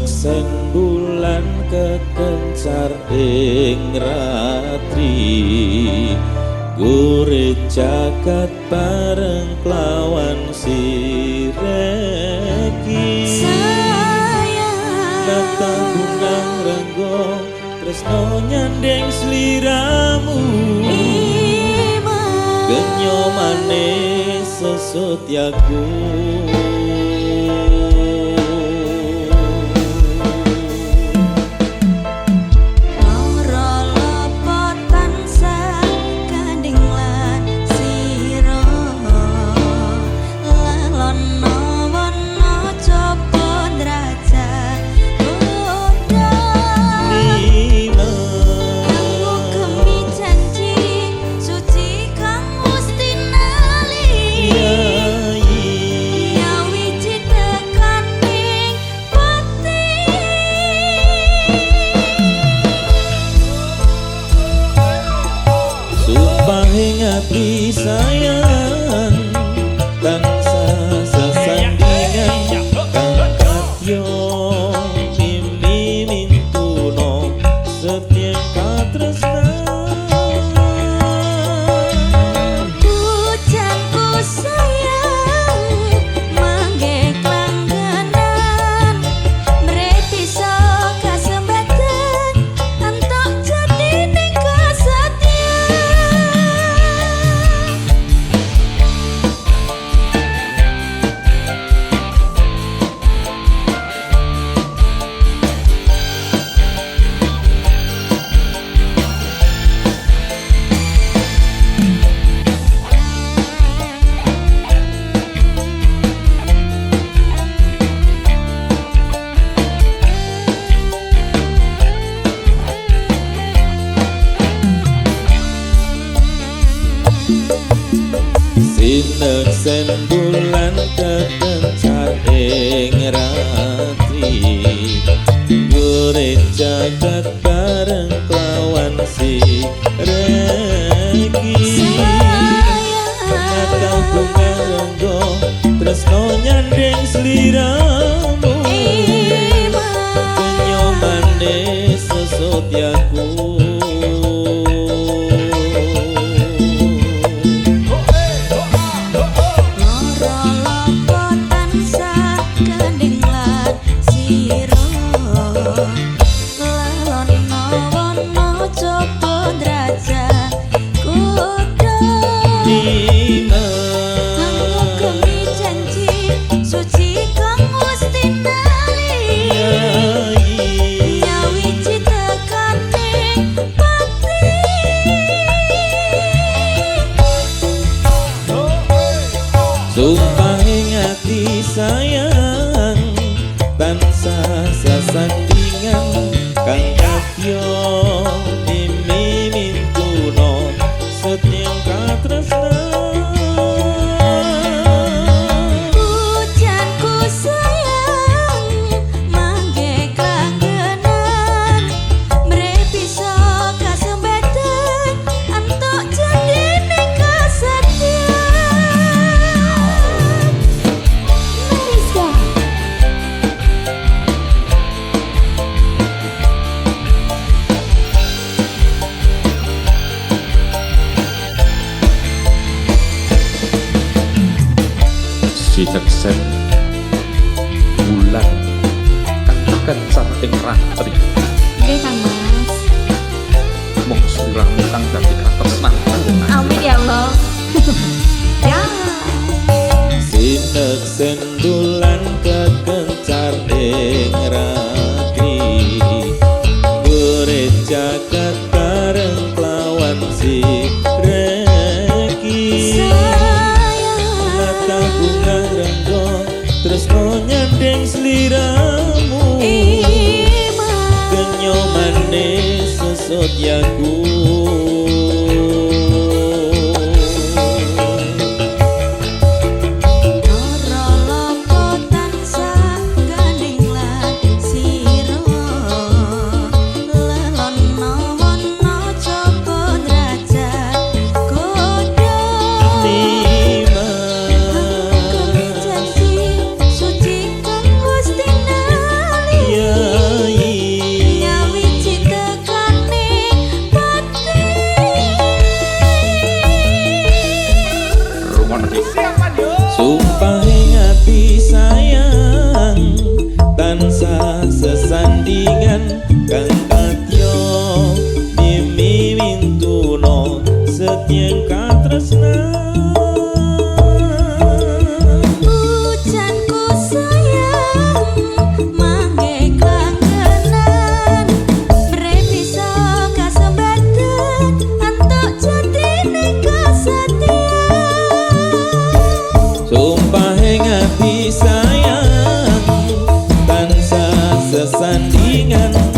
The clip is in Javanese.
Sineksen bulan kekencar ing ratri, gure jagat bareng klawan sireki. Nata bunang renggo tresno nyandeng sliramu, genyo manis sesotyaku. Hati sayang tansah sesandingan kang katyo mimpi mintuno setya katresna. Pujanku sayang mangge klanggenan mreti sok kasembatan antuk jatine kasetya. Sineksen bulan kekencar ing ratri, gure jagat bareng klawan sireki. Nata bunga renggo tresno nyandeng sliramu, genyo manis sesotyaku. Sumpah hati sayang tansah sesandingan kang katyo mimpi mintuno setya katresna. Pujanku sayang mangge klanggenan mreti sok kasembatan antuk jatine kasetya. Sineksen bulan kekencar ing ratri, Nggih Kang Mas. mung sliramu kang dadi katresnan. Amin ya Allah. Ya. Sineksen bulan kekencar ing ratri, gure jagat bareng klawan sireki. Nata bunga renggo tresno nyandeng sliramu, genyo manis sesotyaku. kang kadya mimi mintuno setyeng katresnan. Ujanku sayang mangke kangenan bre bisa kasembatan antuk jatine kesetiaan. Sumpah ing ati sayang tansah sesandingan